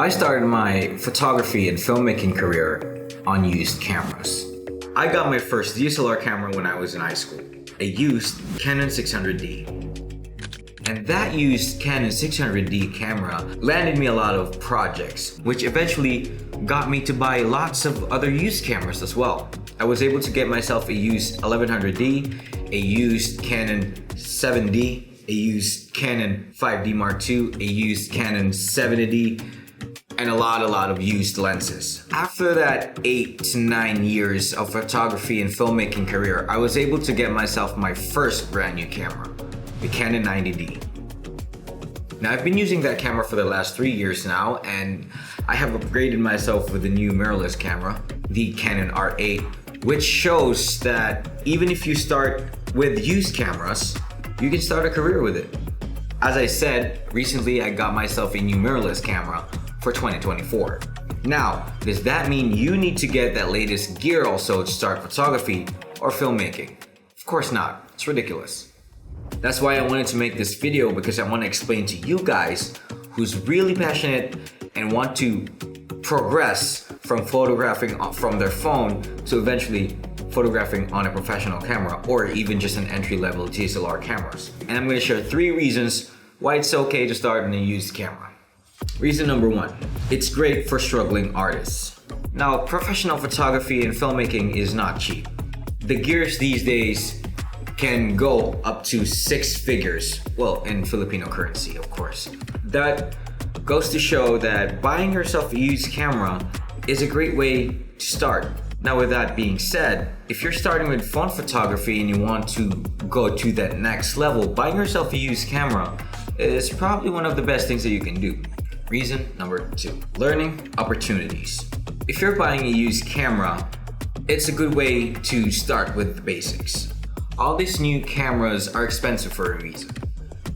I started my photography and filmmaking career on used cameras. I got my first DSLR camera when I was in high school, a used Canon 600D. And that used Canon 600D camera landed me a lot of projects, which eventually got me to buy lots of other used cameras as well. I was able to get myself a used 1100D, a used Canon 7D, a used Canon 5D Mark II, a used Canon 70D, and a lot of used lenses. After that 8 to 9 years of photography and filmmaking career, I was able to get myself my first brand new camera, the Canon 90D. Now I've been using that camera for the last 3 years now, and I have upgraded myself with a new mirrorless camera, the Canon R8, which shows that even if you start with used cameras, you can start a career with it. As I said, recently I got myself a new mirrorless camera for 2024. Now, does that mean you need to get that latest gear also to start photography or filmmaking? Of course not. It's ridiculous. That's why I wanted to make this video, because I want to explain to you guys who's really passionate and want to progress from photographing from their phone to eventually photographing on a professional camera or even just an entry-level DSLR cameras. And I'm going to share 3 reasons why it's okay to start on a used camera. Reason number 1, it's great for struggling artists. Now, professional photography and filmmaking is not cheap. The gears these days can go up to 6 figures, well, in Filipino currency, of course. That goes to show that buying yourself a used camera is a great way to start. Now, with that being said, if you're starting with phone photography and you want to go to that next level, buying yourself a used camera is probably one of the best things that you can do. Reason number 2, learning opportunities. If you're buying a used camera, it's a good way to start with the basics. All these new cameras are expensive for a reason.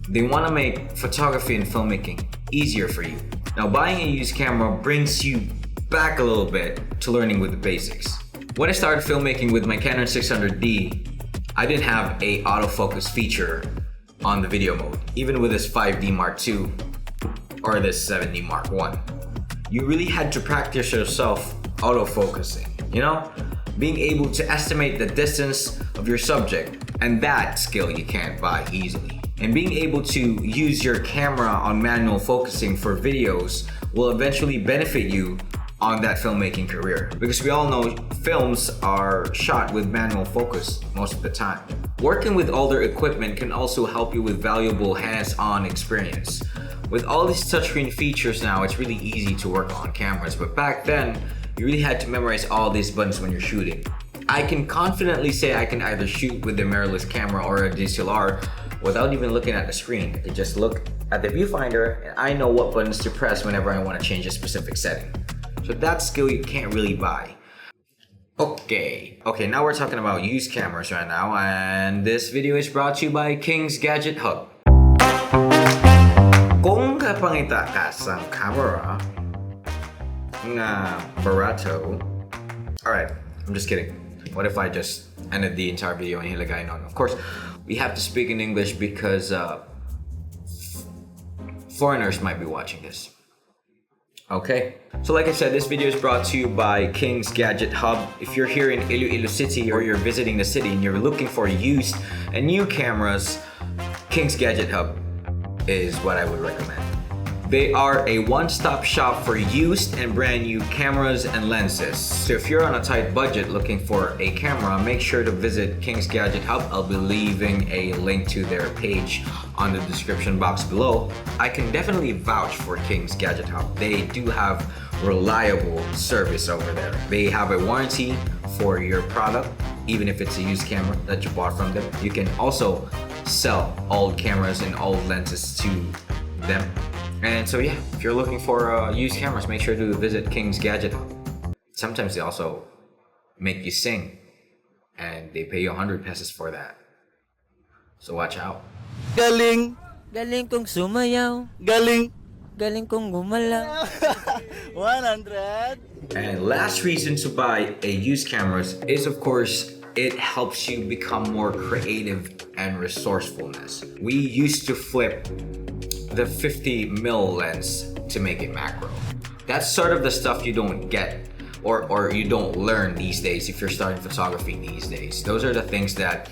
They want to make photography and filmmaking easier for you. Now, buying a used camera brings you back a little bit to learning with the basics. When I started filmmaking with my Canon 600D, I didn't have a autofocus feature on the video mode, even with this 5D Mark II or this 7D Mark I. You really had to practice yourself autofocusing, being able to estimate the distance of your subject, and that skill you can't buy easily. And being able to use your camera on manual focusing for videos will eventually benefit you on that filmmaking career, because we all know films are shot with manual focus most of the time. Working with older equipment can also help you with valuable hands-on experience. With all these touchscreen features now, it's really easy to work on cameras, but back then, you really had to memorize all these buttons when you're shooting. I can confidently say I can either shoot with a mirrorless camera or a DSLR without even looking at the screen. I can just look at the viewfinder and I know what buttons to press whenever I want to change a specific setting. So that skill you can't really buy. Okay, now we're talking about used cameras right now, and this video is brought to you by Kings Gadget Hub. Kung kapangita ka sa camera nga barato. Alright, I'm just kidding. What if I just ended the entire video in Hlgynn? Of course, we have to speak in English because foreigners might be watching this. Okay, so like I said, this video is brought to you by Kings Gadget Hub. If you're here in Iloilo City or you're visiting the city and you're looking for used and new cameras, Kings Gadget Hub is what I would recommend. They are a one-stop shop for used and brand new cameras and lenses. So if you're on a tight budget looking for a camera, make sure to visit Kings Gadget Hub. I'll be leaving a link to their page on the description box below. I can definitely vouch for Kings Gadget Hub. They do have reliable service over there. They have a warranty for your product, even if it's a used camera that you bought from them. You can also sell old cameras and old lenses to them. And so yeah, if you're looking for used cameras, make sure to visit Kings Gadget Hub. Sometimes they also make you sing, and they pay you 100 pesos for that. So watch out. Galing! Galing kong sumayaw, Galing! galing kong gumalaw. 100! And last reason to buy a used cameras is, of course, it helps you become more creative and resourcefulness. We used to flip the 50mm lens to make it macro. That's sort of the stuff you don't get or you don't learn these days if you're starting photography these days. Those are the things that,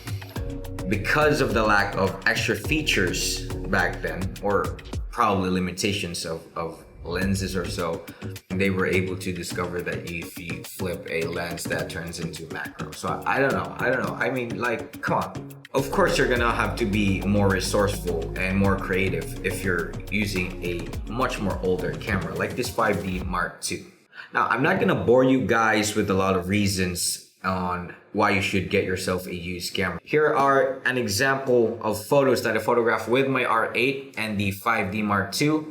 because of the lack of extra features back then, or probably limitations of lenses or so, they were able to discover that if you flip a lens that turns into macro. So I don't know. I mean, like, come on. Of course, you're gonna have to be more resourceful and more creative if you're using a much more older camera like this 5D Mark II. Now, I'm not gonna bore you guys with a lot of reasons on why you should get yourself a used camera. Here are an example of photos that I photographed with my R8 and the 5D Mark II.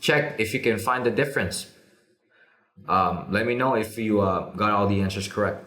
Check if you can find the difference. Let me know if you got all the answers correct.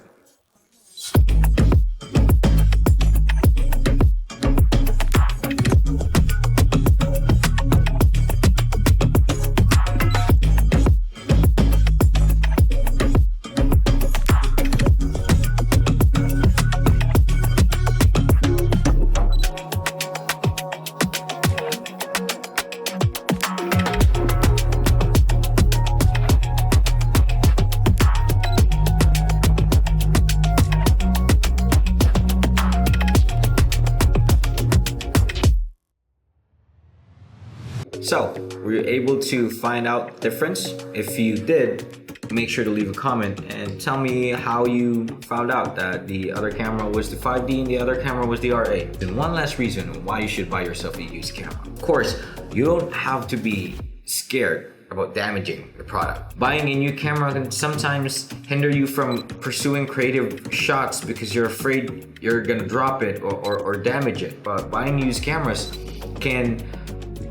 So, were you able to find out the difference? If you did, make sure to leave a comment and tell me how you found out that the other camera was the 5D and the other camera was the R8. And one last reason why you should buy yourself a used camera. Of course, you don't have to be scared about damaging the product. Buying a new camera can sometimes hinder you from pursuing creative shots because you're afraid you're gonna drop it or damage it. But buying used cameras can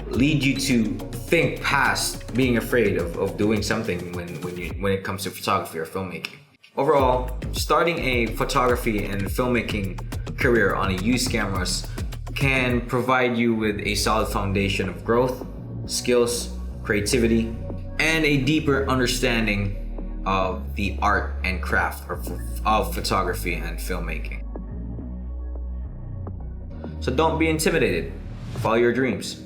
lead you to think past being afraid of doing something when it comes to photography or filmmaking. Overall, starting a photography and filmmaking career on a used cameras can provide you with a solid foundation of growth, skills, creativity, and a deeper understanding of the art and craft of photography and filmmaking. So don't be intimidated. Follow your dreams.